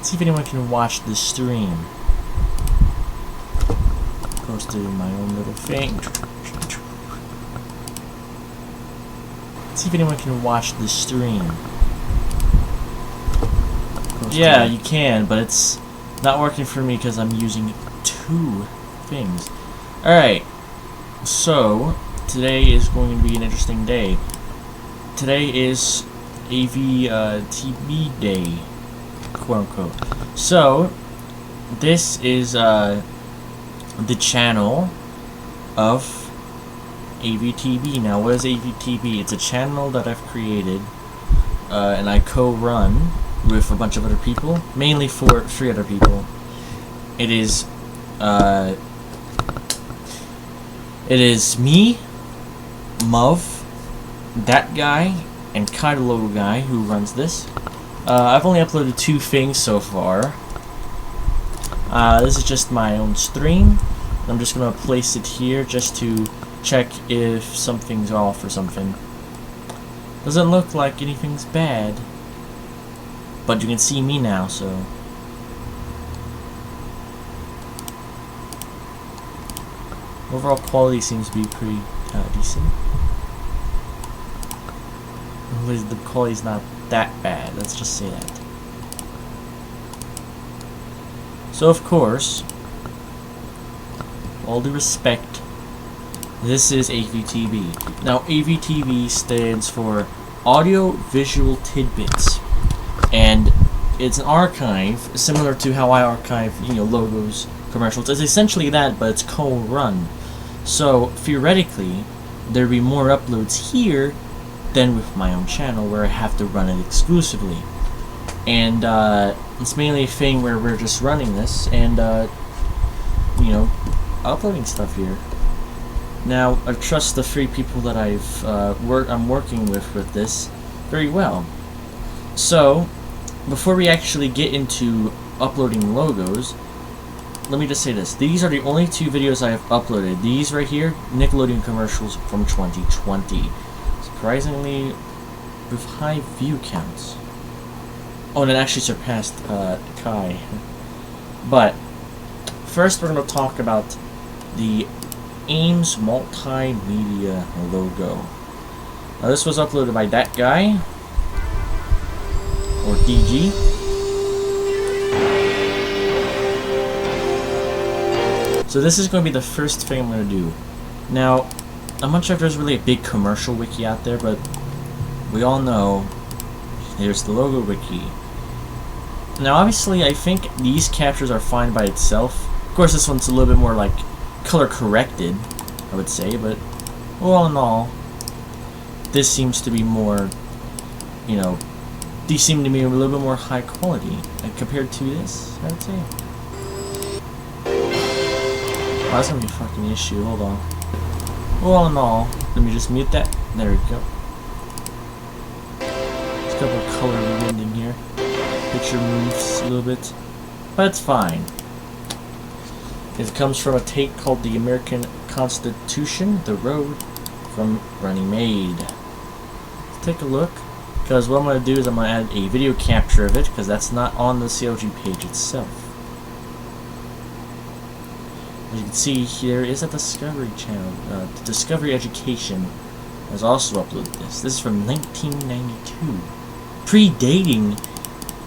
See if anyone can watch the stream. Posted my own little thing. See if anyone can watch the stream. Yeah, you can, but it's not working for me because I'm using two things. Alright, so today is going to be an interesting day. Today is AVTB day, quote unquote. So, this is the channel of AVTB. Now, what is AVTB? It's a channel that I've created and I co-run with a bunch of other people, mainly for 3 other people. It is me, Muv, that guy, and Kinda Logo guy who runs this. I've only uploaded 2 things so far. This is just my own stream. I'm just gonna place it here just to check if something's off or something. Doesn't look like anything's bad, but you can see me now, so overall quality seems to be pretty decent. The quality's not that bad, let's just say that. So of course, all due respect, this is AVTB. Now AVTB stands for Audio Visual Tidbits, and it's an archive similar to how I archive, logos, commercials. It's essentially that, but it's co-run. So theoretically, there'd be more uploads here than with my own channel, where I have to run it exclusively. And it's mainly a thing where we're just running this and uploading stuff here. Now, I trust the 3 people that I'm working with this very well. So, before we actually get into uploading logos, let me just say this. These are the only 2 videos I have uploaded. These right here, Nickelodeon commercials from 2020. Surprisingly, with high view counts. Oh, and it actually surpassed Kai. But, first we're going to talk about the Ames multimedia logo. Now this was uploaded by that guy, or DG. So this is going to be the first thing I'm going to do. Now, I'm not sure if there's really a big commercial wiki out there, but we all know there's the logo wiki. Now obviously I think these captures are fine by itself. Of course this one's a little bit more like color corrected, I would say, but all in all, this seems to be more, these seem to be a little bit more high quality compared to this, I would say. Oh, that's gonna be a fucking issue, hold on. All in all, let me just mute that. There we go. There's a couple of color blending here. Picture moves a little bit, but it's fine. It comes from a take called The American Constitution, The Road, from Runnymede. Let's take a look, because what I'm going to do is I'm going to add a video capture of it, because that's not on the CLG page itself. As you can see, here is a Discovery channel. Discovery Education has also uploaded this. This is from 1992. Predating,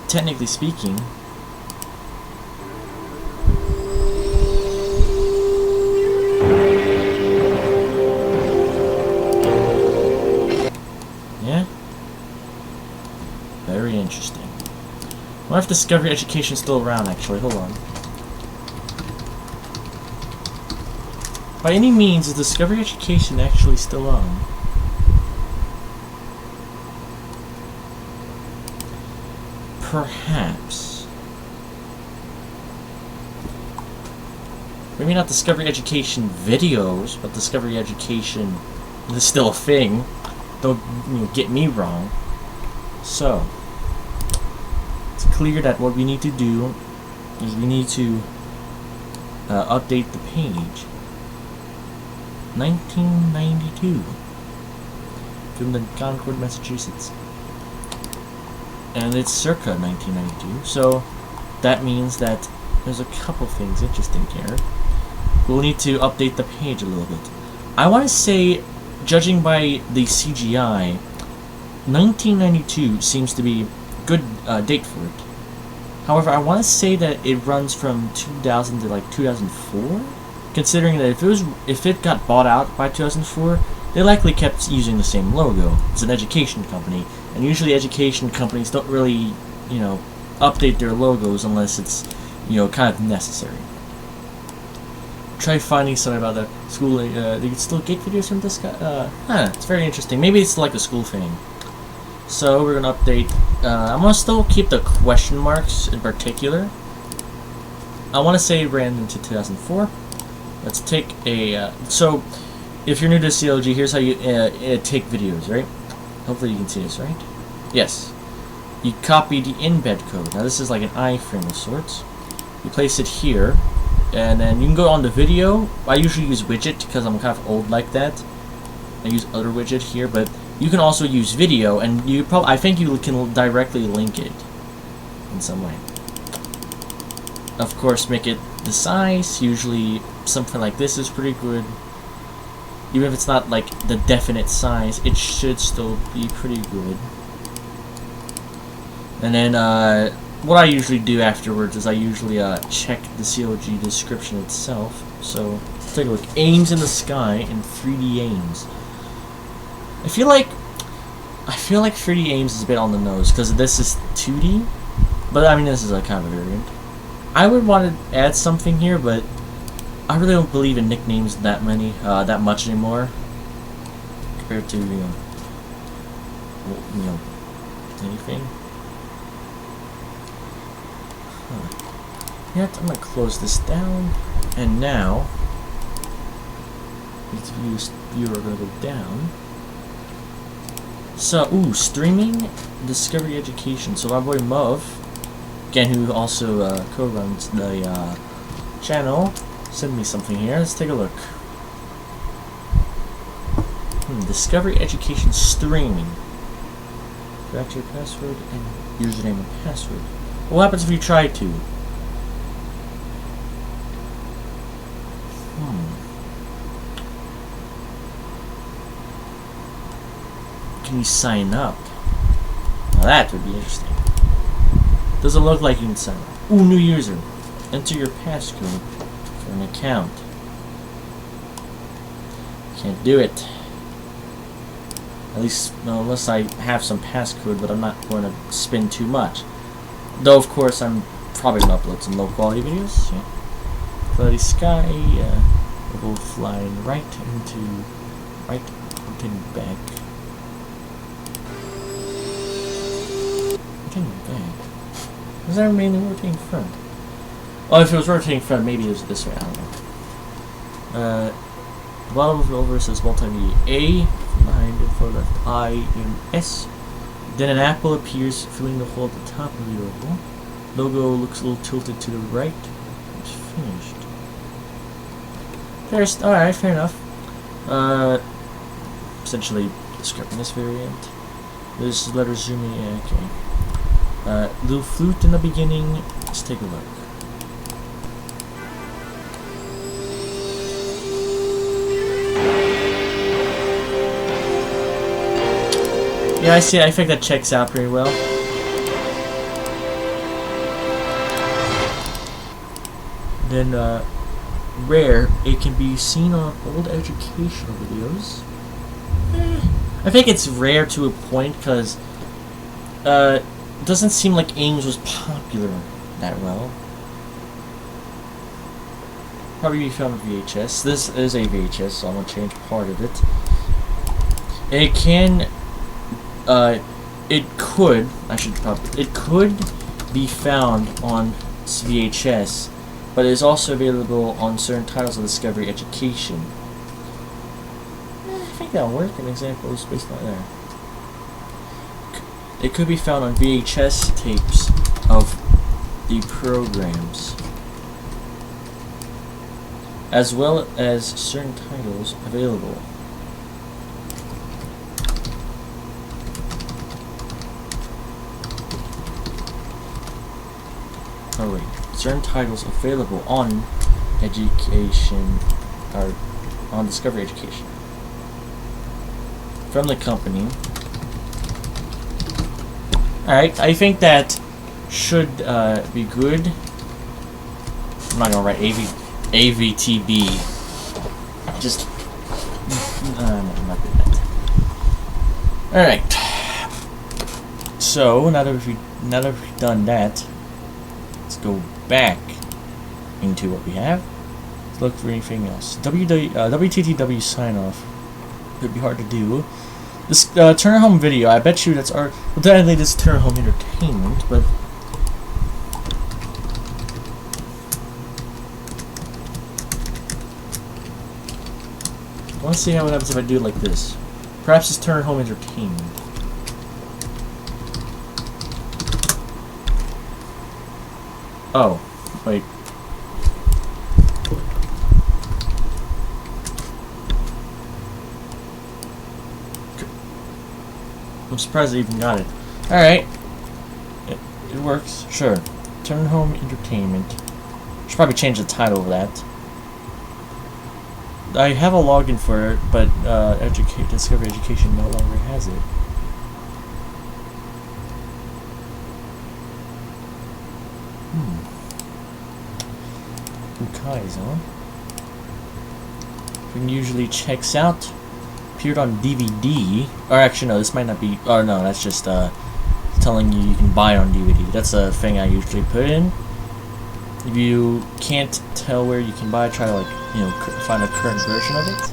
technically speaking, very interesting. I wonder if Discovery Education is still around, actually. Hold on. By any means, is Discovery Education actually still on? Perhaps. Maybe not Discovery Education videos, but Discovery Education is still a thing. Don't get me wrong. So, it's clear that what we need to do is we need to update the page. 1992. Filmed in Concord, Massachusetts. And it's circa 1992, so that means that there's a couple things interesting here. We'll need to update the page a little bit. I want to say, judging by the CGI, 1992 seems to be a good date for it. However, I want to say that it runs from 2000 to like 2004, considering that if it got bought out by 2004, they likely kept using the same logo. It's an education company, and usually education companies don't really, you know, update their logos unless it's, you know, kind of necessary. Try finding something about the school. They can still get videos from this guy. It's very interesting. Maybe it's like a school thing. So we're gonna update. I'm gonna still keep the question marks in particular. I want to say it ran into 2004. Let's take a. So, if you're new to CLG, here's how you take videos, right? Hopefully you can see this, right? Yes. You copy the embed code. Now this is like an iframe of sorts. You place it here, and then you can go on the video. I usually use widget because I'm kind of old like that. I use other widget here, but you can also use video, and I think you can directly link it in some way. Of course, make it the size. Usually something like this is pretty good. Even if it's not like the definite size, it should still be pretty good. And then what I usually do afterwards is I usually check the CLG description itself. So let's take a look. Aims in the sky and 3D aims. I feel like 3D aims is a bit on the nose because this is 2D, but I mean this is a kind of a variant. I would want to add something here, but I really don't believe in nicknames that much anymore compared to you know anything. Yet I'm gonna close this down, and now these viewer are gonna go down. So, streaming Discovery Education. So my boy Muv, again, who also co-runs the channel, sent me something here. Let's take a look. Discovery Education streaming. Correct your password and username and password. What happens if you try to? Can you sign up? Now that would be interesting. Doesn't look like you can sign up. Ooh, new user. Enter your passcode for an account. Can't do it. At least, no, unless I have some passcode, but I'm not going to spend too much. Though, of course, I'm probably going to upload some low-quality videos. Yeah. Cloudy sky. We'll go flying right into back. Rotating back. Does that mainly rotating front? Oh, if it was rotating front, maybe it was this way. I don't know. The bottom of the over says multimedia A. Behind info left I and S. Then an apple appears, filling the hole at the top of the oval. Logo looks a little tilted to the right. It's finished. First, alright, fair enough. Essentially describing this variant. This letter zooming, yeah, okay. Little flute in the beginning. Let's take a look. Yeah, I see. I think that checks out pretty well. Then, rare. It can be seen on old educational videos. I think it's rare to a point because it doesn't seem like Ames was popular that well. Probably be found on VHS. This is a VHS, so I'm gonna change part of it. It can. It could be found on VHS, but it is also available on certain titles of Discovery Education. I think that'll work. An example is based on there. It could be found on VHS tapes of the programs, as well as certain titles available. Oh wait, certain titles available on education or on Discovery Education from the company. Alright, I think that should be good. I'm not gonna write AVTB. Just no, I'm not doing that. Alright. So now that we've done that, let's go back into what we have. Let's look for anything else. WTTW sign off. It'd be hard to do. This Turner Home video, I bet you that's our... Well, technically this is Turner Home Entertainment, but... I want to see how it happens if I do it like this. Perhaps it's Turner Home Entertainment. Oh, wait. I'm surprised I even got it. Alright. It works. Sure. Turn Home Entertainment. Should probably change the title of that. I have a login for it, but Discovery Education no longer has it. Ukai's on. Usually checks out. Appeared on DVD. Or actually, no, this might not be. Oh no, that's just telling you can buy it on DVD. That's a thing I usually put in. If you can't tell where you can buy, try to find a current version of it.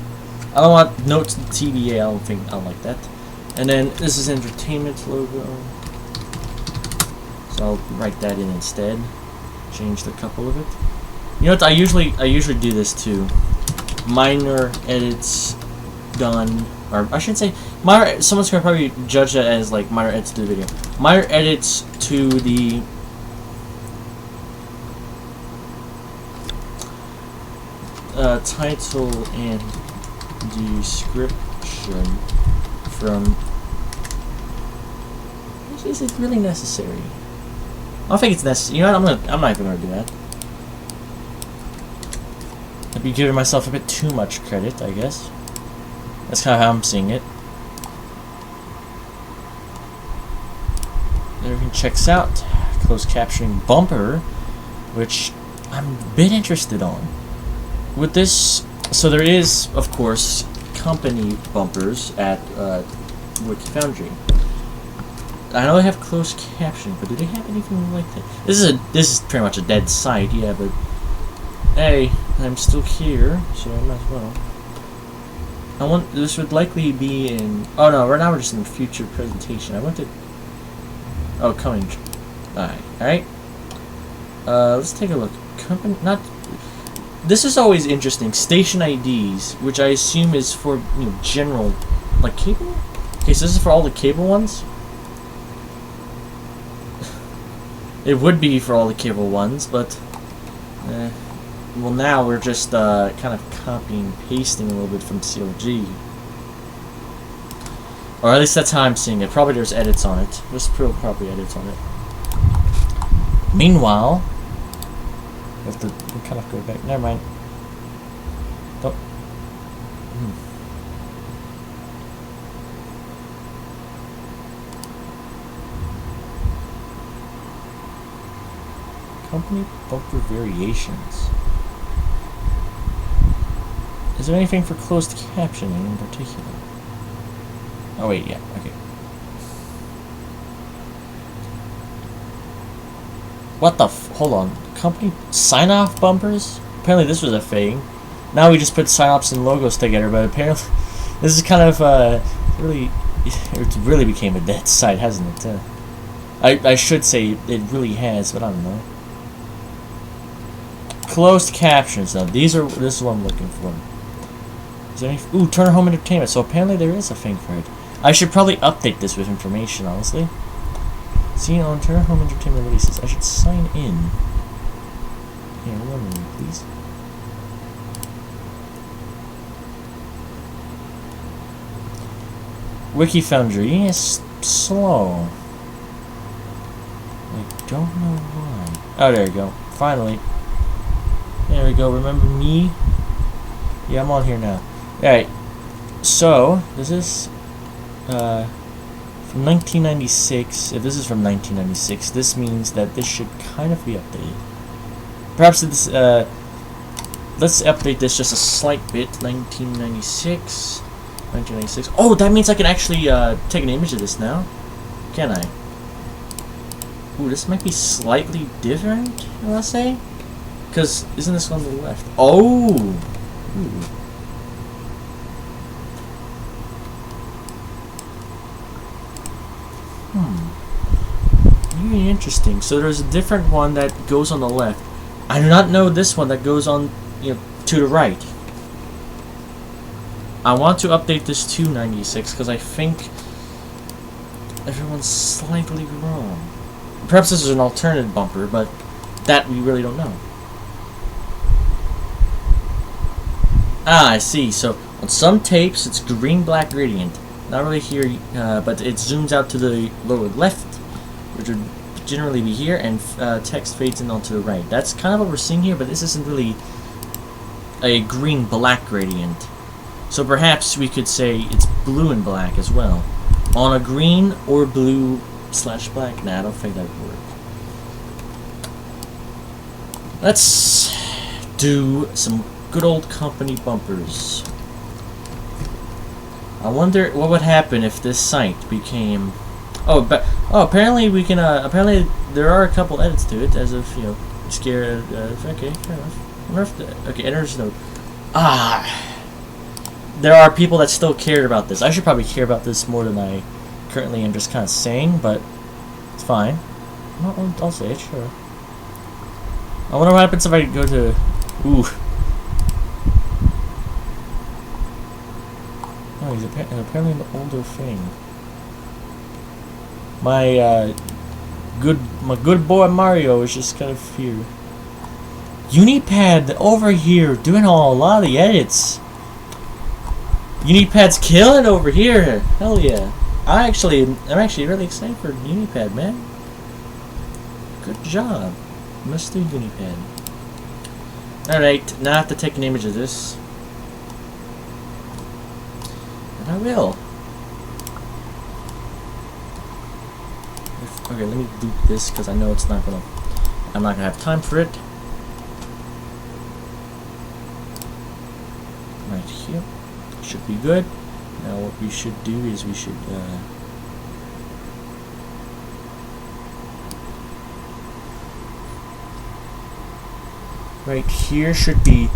I don't want notes TBA. I don't like that. And then this is entertainment logo. So I'll write that in instead. Change the couple of it. You know what? I usually do this too. Minor edits done, or I should say, minor. Someone's gonna probably judge that as like minor edits to the video. Minor edits to the title and description from. Is it really necessary? I don't think it's necessary. You know what? I'm not even gonna do that. I'd be giving myself a bit too much credit, I guess. That's kind of how I'm seeing it. Everything checks out. Closed captioning bumper, which I'm a bit interested on. With this, so there is, of course, company bumpers at Wiki Foundry. I know they have closed captioning, but do they have anything like that? This is pretty much a dead site, yeah, but hey, I'm still here, so I might as well. This would likely be in. Oh no, right now we're just in the future presentation. I want to. Oh, coming. Alright. Let's take a look. Company, not. This is always interesting. Station IDs, which I assume is for general, like cable. Okay, so this is for all the cable ones. It would be for all the cable ones, but. Well, now we're just kind of copying and pasting a little bit from CLG. Or at least that's how I'm seeing it. Probably there's edits on it. There's probably edits on it. Meanwhile, we have to kind of go back. Never mind. Don't. Company bumper variations. Is there anything for closed captioning in particular? Oh wait, yeah, okay. What the hold on. Company sign-off bumpers? Apparently this was a thing. Now we just put sign-offs and logos together, but apparently this is kind of really, it really became a dead site, hasn't it? I should say it really has, but I don't know. Closed captions though. This is what I'm looking for. Is there any? Ooh, Turner Home Entertainment. So apparently there is a thing for it. I should probably update this with information, honestly. Seen on Turner Home Entertainment releases. I should sign in. Here, 1 minute, please. Wiki Foundry is slow. I don't know why. Oh, there you go. Finally. There we go. Remember me? Yeah, I'm on here now. Alright. So, this is from 1996. If this is from 1996, this means that this should kind of be updated. Perhaps this, let's update this just a slight bit. 1996. 1996. Oh, that means I can actually take an image of this now. Can I? Ooh, this might be slightly different, let's say. Because, isn't this on the left? Oh! Ooh. Really interesting. So there's a different one that goes on the left. I do not know this one that goes on, you know, to the right. I want to update this to 96 because I think everyone's slightly wrong. Perhaps this is an alternate bumper, but that we really don't know. Ah, I see. So on some tapes it's green-black gradient. Not really here, but it zooms out to the lower left, which would generally be here, and text fades in onto the right. That's kind of what we're seeing here, but this isn't really a green-black gradient. So perhaps we could say it's blue and black as well. On a green or blue / black. Nah, I don't think that would work. Let's do some good old company bumpers. I wonder what would happen if this site became... apparently we can, apparently there are a couple edits to it, as of, you know, scared, okay, fair enough. I wonder if okay, editor's note. There are people that still care about this. I should probably care about this more than I currently am just kind of saying, but it's fine. I'll say it, sure. I wonder what happens if I go to... Ooh. Oh, he's apparently an older thing. My good boy Mario is just kind of here. Unipad over here doing a lot of the edits. Unipad's killing it over here. Hell yeah! I'm actually really excited for Unipad, man. Good job, Mr. Unipad. All right, now I have to take an image of this. And I will. Okay, let me loop this because I know I'm not gonna have time for it. Right here should be good. Now what we should do is we should right here should be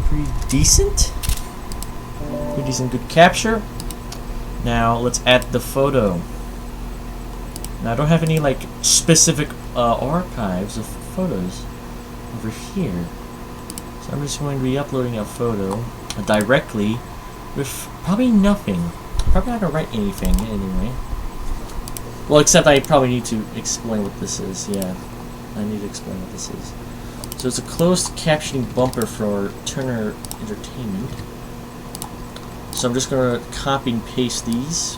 pretty decent. Pretty decent, good capture. Now let's add the photo. Now I don't have any like specific archives of photos over here, so I'm just going to be uploading a photo directly with probably nothing. Probably not gonna write anything anyway. Well, except I probably need to explain what this is. Yeah, I need to explain what this is. So it's a closed captioning bumper for Turner Entertainment. So I'm just gonna copy and paste these.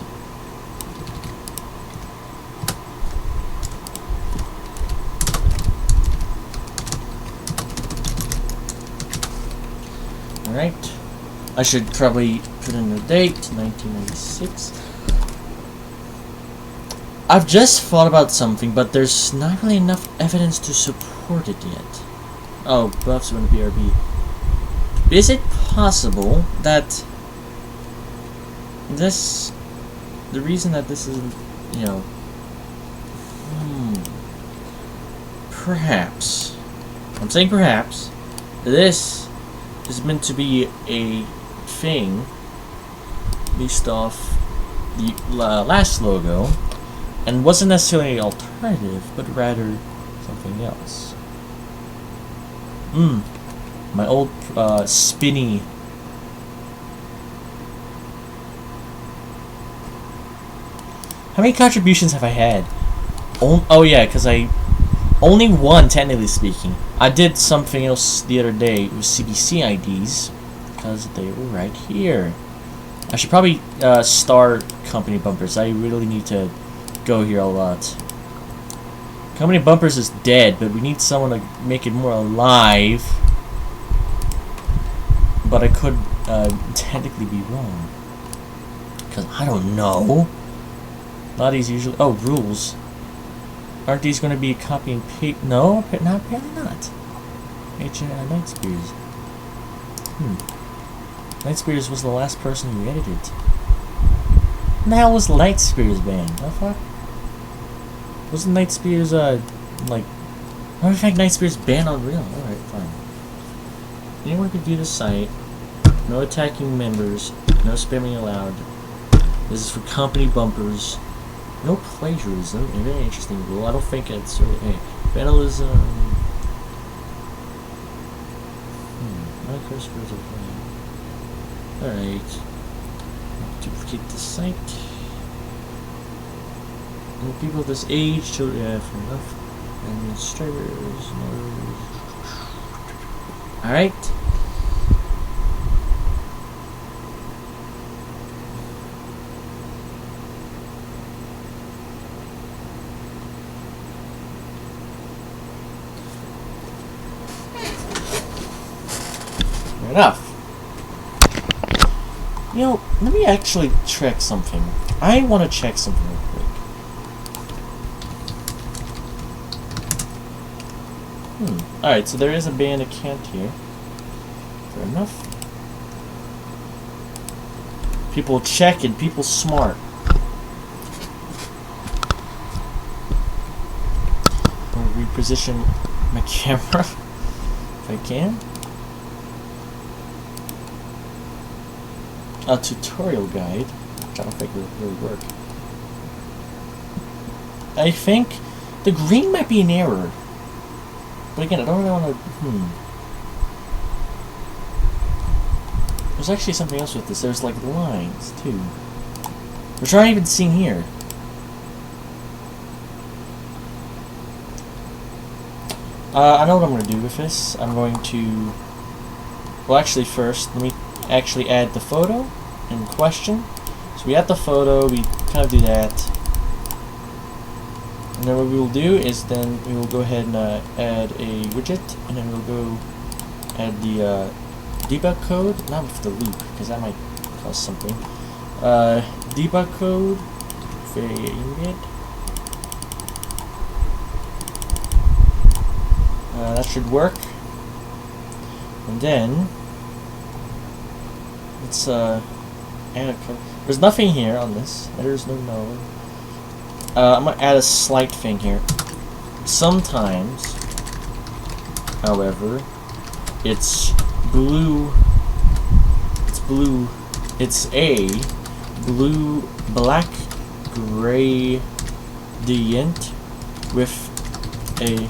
Alright. I should probably put in the date, 1996. I've just thought about something, but there's not really enough evidence to support it yet. Oh, buffs on the BRB. Is it possible that this... the reason that this isn't, you know... perhaps... I'm saying perhaps... this is meant to be a thing based off the last logo, and wasn't necessarily an alternative, but rather something else. My old spinny. How many contributions have I had? Oh yeah, because only one, technically speaking. I did something else the other day with CBC IDs, because they were right here. I should probably start company bumpers. I really need to go here a lot. Company Bumpers is dead, but we need someone to make it more alive. But I could technically be wrong. Because I don't know. A lot of these usually... Oh, rules. Aren't these going to be copy and paste? No, not apparently not. Night Spears. Night Spears was the last person you edited. When the hell was Night Spears banned? What the fuck? Wasn't Night Spears, like... Matter of fact, Night Spears banned on Real. Alright, fine. Anyone can view the site. No attacking members. No spamming allowed. This is for company bumpers. No plagiarism. A very interesting rule. I don't think it's really... Hey, vandalism... My curse words are fine. Alright. Duplicate the site. No people of this age, children, yeah, fair enough. Administrators, no. Alright. Fair enough. You know, let me actually check something. I want to check something real quick. Alright, so there is a banned account here. Fair enough. People checking, people smart. I'll reposition my camera if I can. A tutorial guide, which I don't think will really work. I think the green might be an error. But again, I don't really want to... There's actually something else with this. There's like lines, too. Which aren't even seen here. I know what I'm going to do with this. I'm going to... Well, actually first, let me actually add the photo in question. So we add the photo, we kind of do that. And then what we will do is then we will go ahead and add a widget, and then we'll go add the debug code, not with the loop, because that might cause something. Debug code, variant. That should work. And then let's add a code. There's nothing here on this. There's no node. I'm gonna add a slight thing here. Sometimes, however, it's blue. It's blue. It's a black gradient with a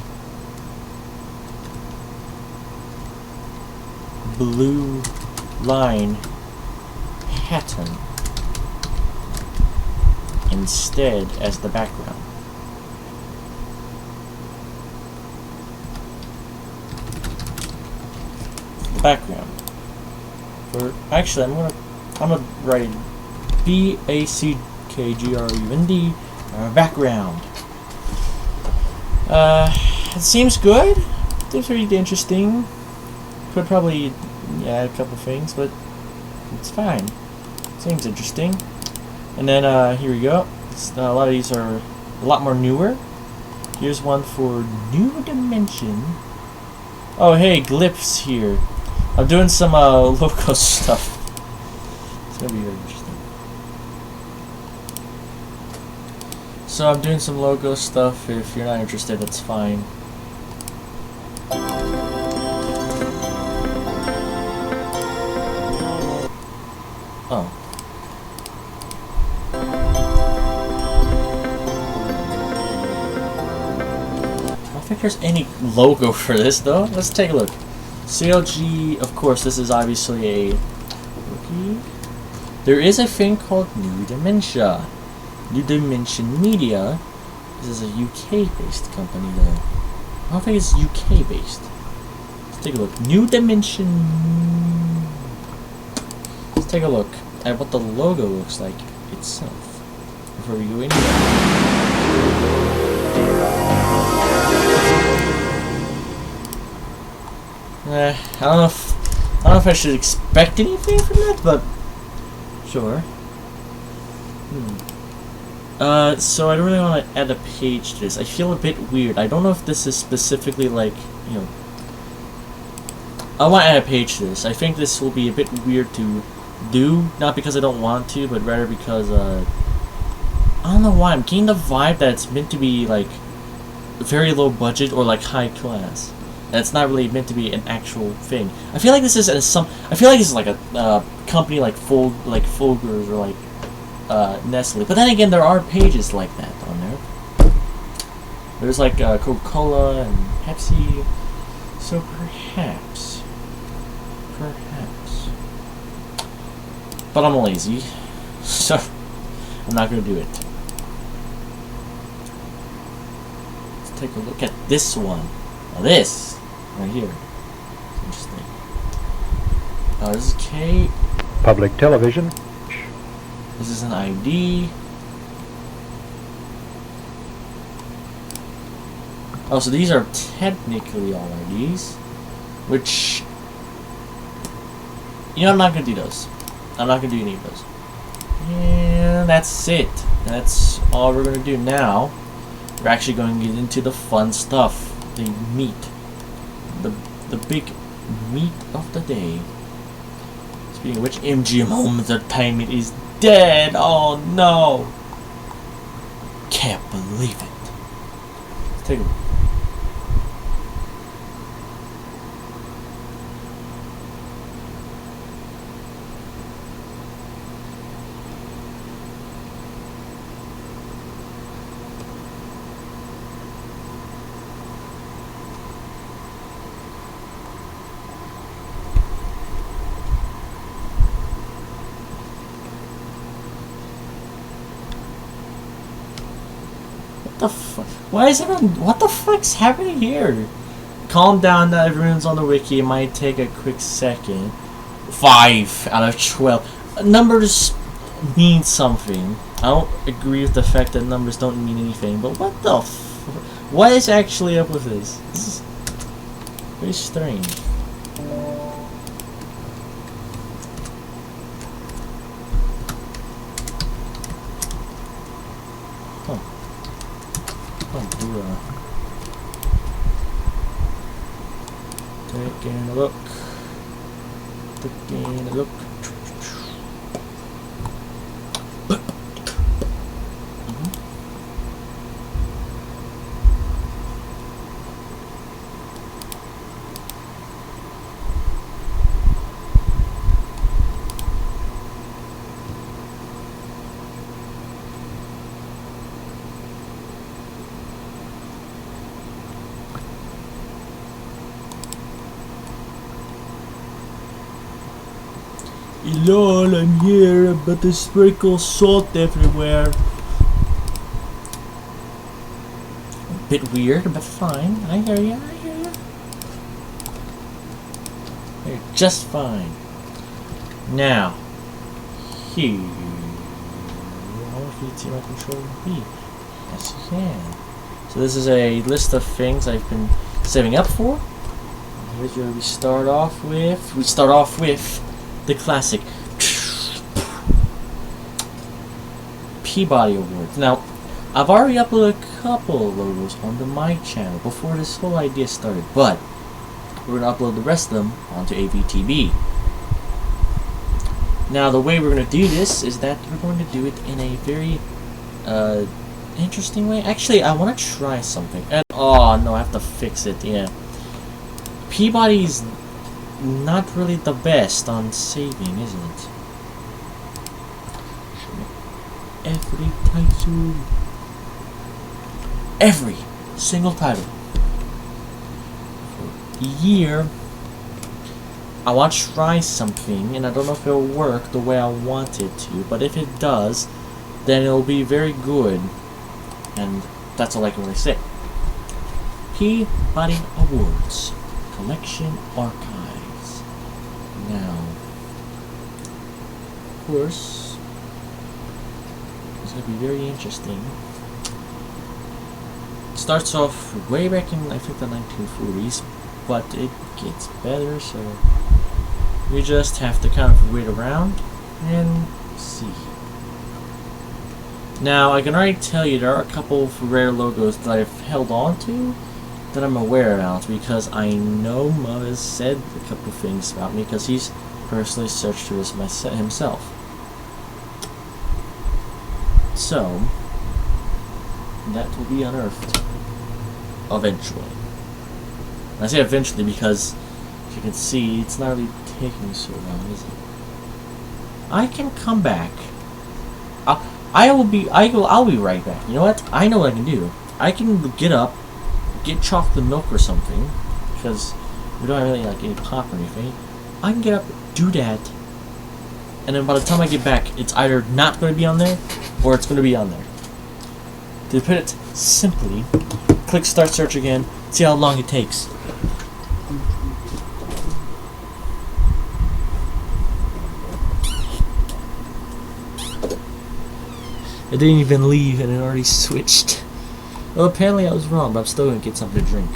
blue line pattern instead as the background. The background. For actually, I'm gonna write BACKGRUND background. It seems good. Seems pretty interesting. Could probably add a couple things, but it's fine. Seems interesting. And then here we go. A lot of these are a lot more newer. Here's one for New Dimension. Oh hey, glyphs here. I'm doing some logo stuff. It's gonna be very interesting. So I'm doing some logo stuff. If you're not interested, that's fine. Oh. I don't think there's any logo for this though. Let's take a look. CLG, of course, this is obviously a rookie. There is a thing called New Dimension. New Dimension Media. This is a UK-based company though. I don't think it's UK-based. Let's take a look. New Dimension. Let's take a look at what the logo looks like itself before we go anywhere. I don't know if I should expect anything from that, but sure. So I don't really want to add a page to this. I feel a bit weird. I don't know if this is specifically like, you know, I want to add a page to this. I think this will be a bit weird to do, not because I don't want to, but rather because, I don't know why, I'm getting the vibe that it's meant to be, like, very low budget or, like, high class. That's not really meant to be an actual thing. I feel like this is I feel like this is like a company like Folgers or like Nestle. But then again, there are pages like that on there. There's like Coca-Cola and Pepsi. So perhaps. But I'm lazy, so I'm not gonna do it. Let's take a look at this one. Now this. Right here. Interesting. This is K. Public television. This is an ID. Oh, so these are technically all IDs. Which... You know, I'm not gonna do those. I'm not gonna do any of those. And that's it. That's all we're gonna do now. We're actually going to get into the fun stuff. The meat. The big meat of the day. Speaking of which, MGM Home Entertainment is dead. Oh no! Can't believe it. Let's take a look. Why is everyone... What the fuck's happening here? Calm down, not everyone's on the wiki. It might take a quick second. 5 out of 12. Numbers mean something. I don't agree with the fact that numbers don't mean anything, but what the what is actually up with this? This is very strange. Taking a look. Taking a look. Lol, I'm here, but there's sprinkle salt everywhere. A bit weird, but fine. I hear ya, I hear ya. You're just fine. Now, here. I want you to see my control B. Yes, you can. So this is a list of things I've been saving up for. Here's where we start off with. We start off with the classic Peabody Awards. Now, I've already uploaded a couple of logos onto my channel before this whole idea started, but we're going to upload the rest of them onto AVTB. Now, the way we're going to do this is that we're going to do it in a very interesting way. Actually, I want to try something. Oh, no, I have to fix it, yeah. Peabody's not really the best on saving, isn't it? Every title. Every single title. For the year. I want to try something, and I don't know if it'll work the way I want it to, but if it does, then it'll be very good. And that's all I can really say. Peabody Awards. Collection Archives. Now, of course, it's going to be very interesting. It starts off way back in, I think, the 1940s. but it gets better, so we just have to kind of wait around and see. Now, I can already tell you there are a couple of rare logos that I've held on to that I'm aware about, because I know Muzz said a couple things about me, because he's personally searched through this himself. So, that will be unearthed. Eventually. I say eventually because, as you can see, it's not really taking so long, is it? I can come back. I'll be right back. You know what? I know what I can do. I can get up, get chocolate milk or something, because we don't have really like any pop or anything. I can get up, do that, and then by the time I get back, it's either not going to be on there, or it's going to be on there. To put it simply, click start search again, see how long it takes. It didn't even leave and it already switched. Well, apparently I was wrong, but I'm still going to get something to drink.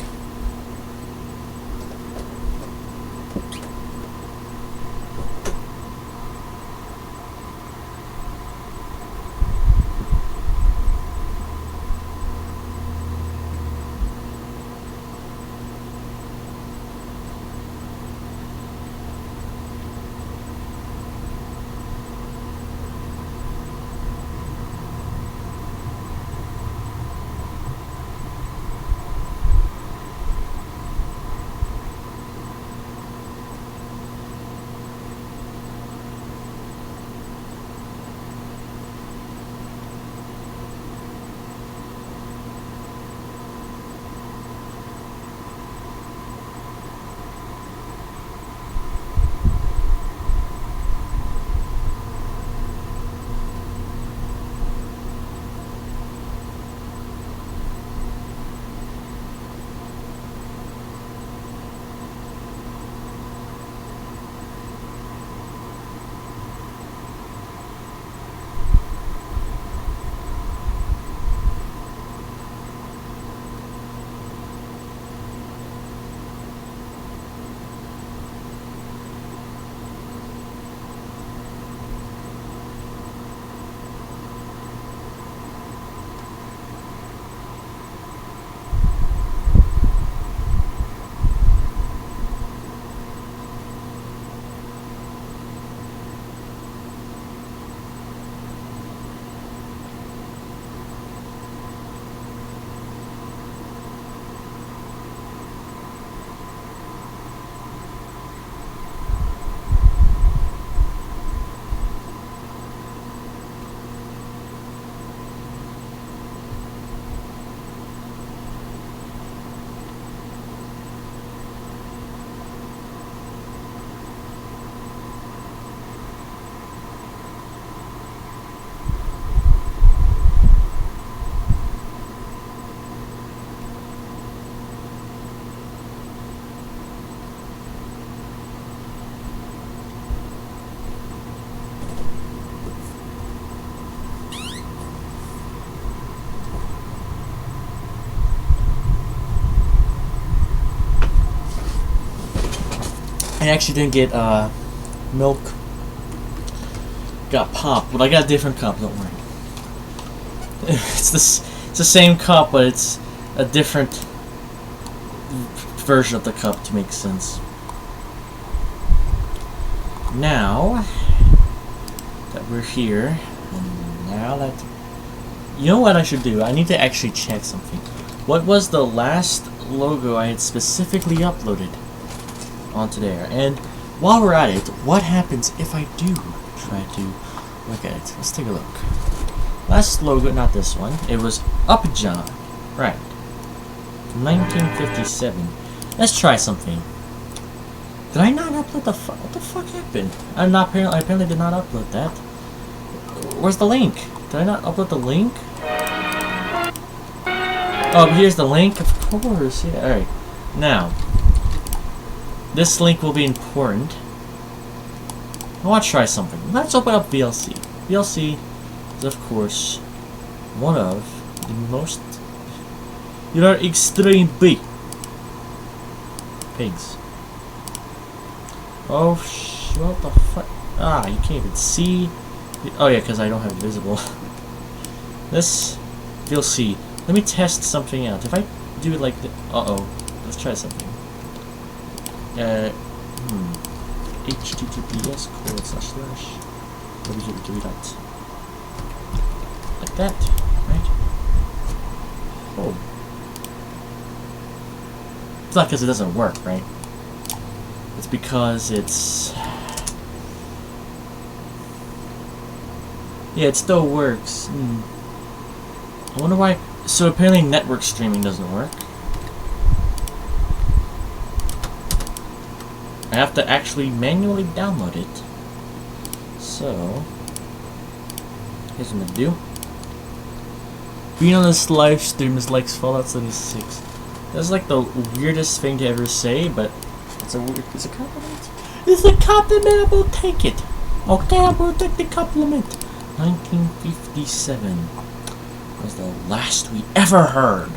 I actually didn't get milk. Got pop, but I got a different cup. Don't worry. It's the same cup, but it's a different version of the cup to make sense. Now that we're here, and now that you know what I should do, I need to actually check something. What was the last logo I had specifically uploaded onto there? And while we're at it, what happens if I do try to look at it? Let's take a look. Last logo, not this one. It was Upjohn, right? 1957. Let's try something. Did I not upload the what the fuck happened? I apparently did not upload that. Where's the link? Did I not upload the link? Oh, here's the link. Of course, yeah. All right. Now, this link will be important. I want to try something. Let's open up VLC. VLC is, of course, one of the most, extreme B. pigs. Oh, what the fuck? Ah, you can't even see. Oh yeah, because I don't have it visible. This, you'll see. Let me test something out. If I do it like this, let's try something. https:// www. Like that, right? Oh. It's not because it doesn't work, right? It's because it's... Yeah, it still works. I wonder why... So apparently network streaming doesn't work. I have to actually manually download it. So... here's what I'm gonna do. Being on this live stream is like Fallout 76. That's like the weirdest thing to ever say, but it's a compliment. It's a compliment, I will take it. Okay, I will take the compliment. 1957 was the last we ever heard.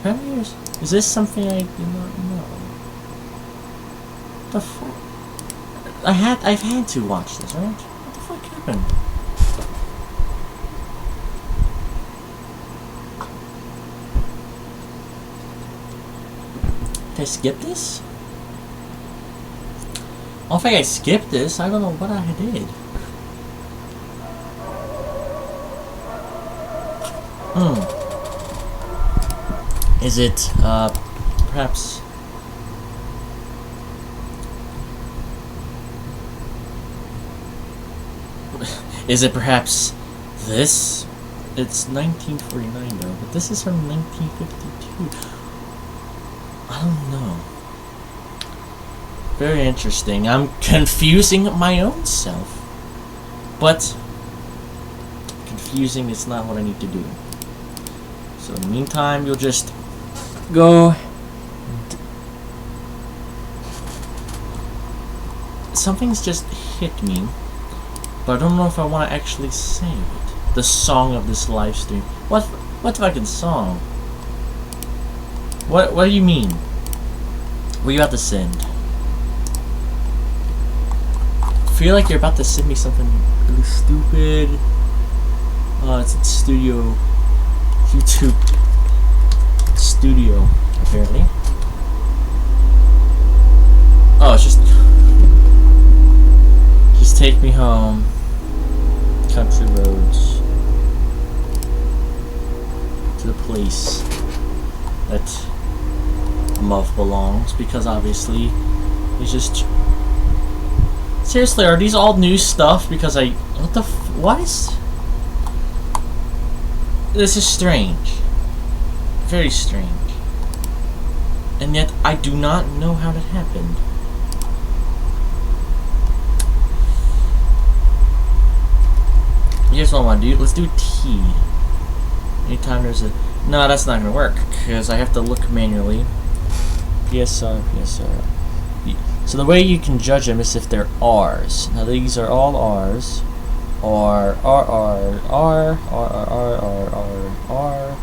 How many years? Is this something I do not know? The fuck? I've had to watch this, right? What the fuck happened? Did I skip this? I don't think I skipped this. I don't know what I did. Is it, perhaps... Is it perhaps this? It's 1949 though, but this is from 1952. I don't know. Very interesting. I'm confusing my own self. But confusing is not what I need to do. So in the meantime, you'll just go. Something's just hit me, but I don't know if I want to actually sing it. The song of this live stream. What fucking song? What do you mean? What are you about to send? I feel like you're about to send me something really stupid. Oh, it's a studio. YouTube studio, apparently. Oh, it's just take me home. Country roads to the place that Muff belongs, because obviously it's just... Seriously, are these all new stuff? Because what is... This is strange. Very strange. And yet, I do not know how that happened. Here's what I want to do. Let's do T. Anytime there's a... No, that's not going to work, because I have to look manually. PSR, PSR. So the way you can judge them is if they're R's. Now these are all R's. R, R, R, R, R, R, R, R, R,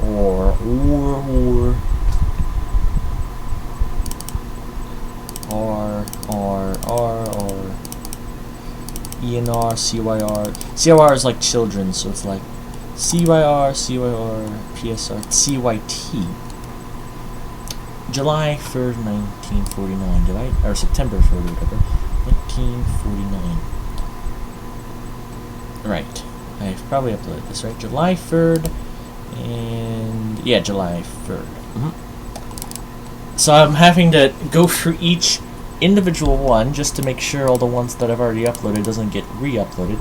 or, R, R, R, ENR, CYR. CYR is like children, so it's like CYR, CYR, PSR, CYT. July 3rd, 1949, did I? Or September 3rd, whatever. 1949. Right. I've probably uploaded this, right? July 3rd, and... yeah, July 3rd. So I'm having to go through each individual one just to make sure all the ones that I've already uploaded doesn't get re-uploaded.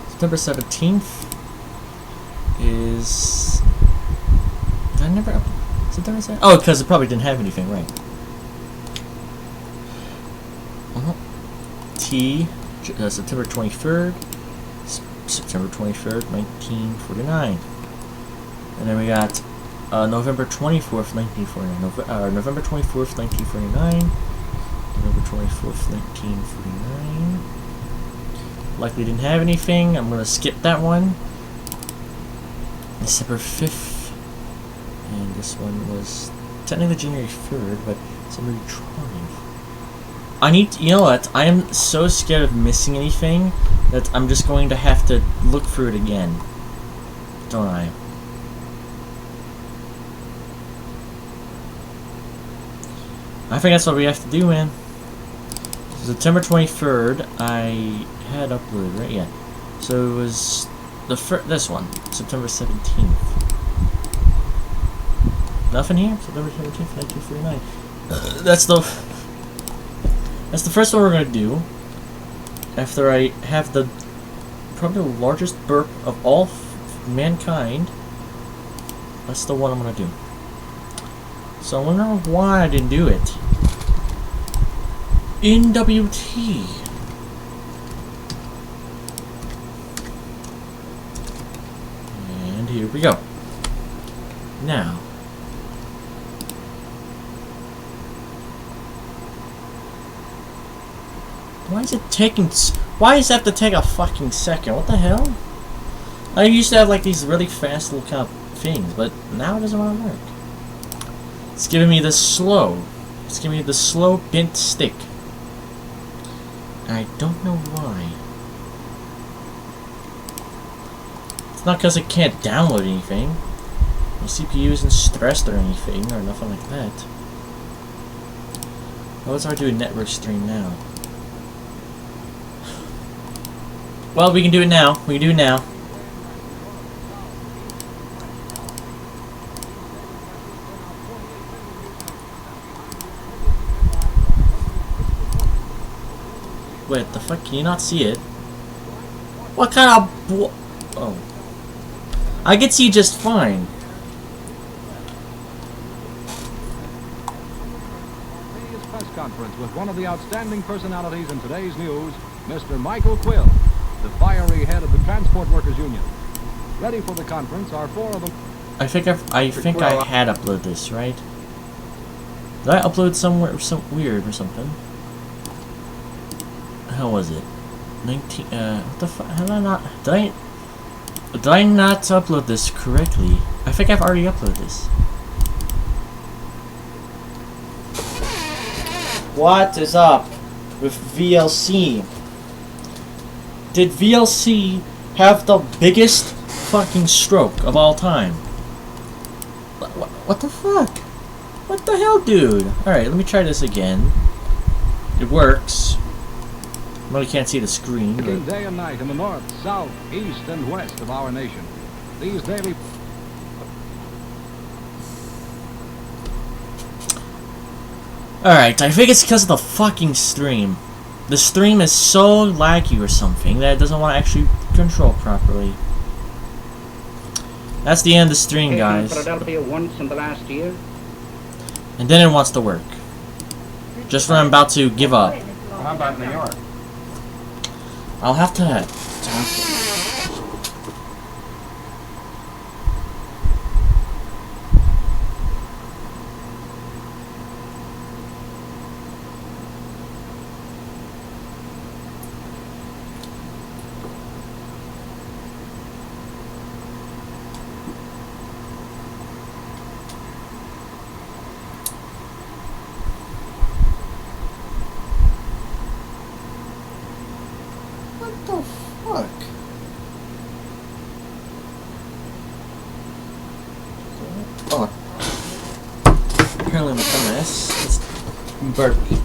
September 17th is... Did I never... September 17th? Oh, because it probably didn't have anything, right. T, September 23rd, September 23rd, 1949. And then we got November 24th, 1949. November 24th, 1949. November 24th, 1949. Likely didn't have anything. I'm gonna skip that one. December 5th. And this one was technically January 3rd, but December 12th. I need to, you know what? I am so scared of missing anything that I'm just going to have to look through it again. Don't I? I think that's what we have to do, man. September 23rd, I had uploaded, right? Yeah. So it was the this one, September 17th. Nothing here? September 17th, 1949. That's the first one we're gonna do. After I have the probably the largest burp of all mankind. That's the one I'm gonna do. So I wonder why I didn't do it. NWT. And here we go. Now. Why is it taking... Why does it have to take a fucking second? What the hell? I used to have like these really fast little kind of things, but now it doesn't want to work. It's giving me the slow. It's giving me the slow bent stick. I don't know why. It's not because I can't download anything. My CPU isn't stressed or anything, or nothing like that. What's our do a network stream now? Well, we can do it now. We can do it now. Wait, the fuck? Can you not see it? What kind of oh. I can see just fine. Press conference with one of the outstanding personalities in today's news, Mr. Michael Quill, the fiery head of the Transport Workers Union. Ready for the conference are four of them. I think I had uploaded this, right? Did I upload somewhere some weird or something? How was it? 19 what the fuck? How did I not did I not upload this correctly? I think I've already uploaded this. What is up with VLC? Did VLC have the biggest fucking stroke of all time? What the fuck? What the hell, dude? Alright, let me try this again. It works. I really can't see the screen. But... Day and night in the north, south, east, and west of our nation. These daily... Alright, I think it's because of the fucking stream. The stream is so laggy or something that it doesn't want to actually control properly. That's the end of the stream, guys. Philadelphia once in the last year. And then it wants to work. Just when I'm about to give up. How about New York? I'll have to... Apparently I'm a dumbass. Let's burpee.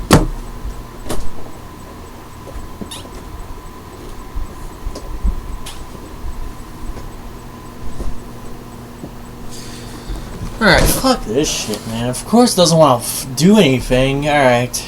Alright, fuck this shit, man. Of course it doesn't want to do anything. Alright.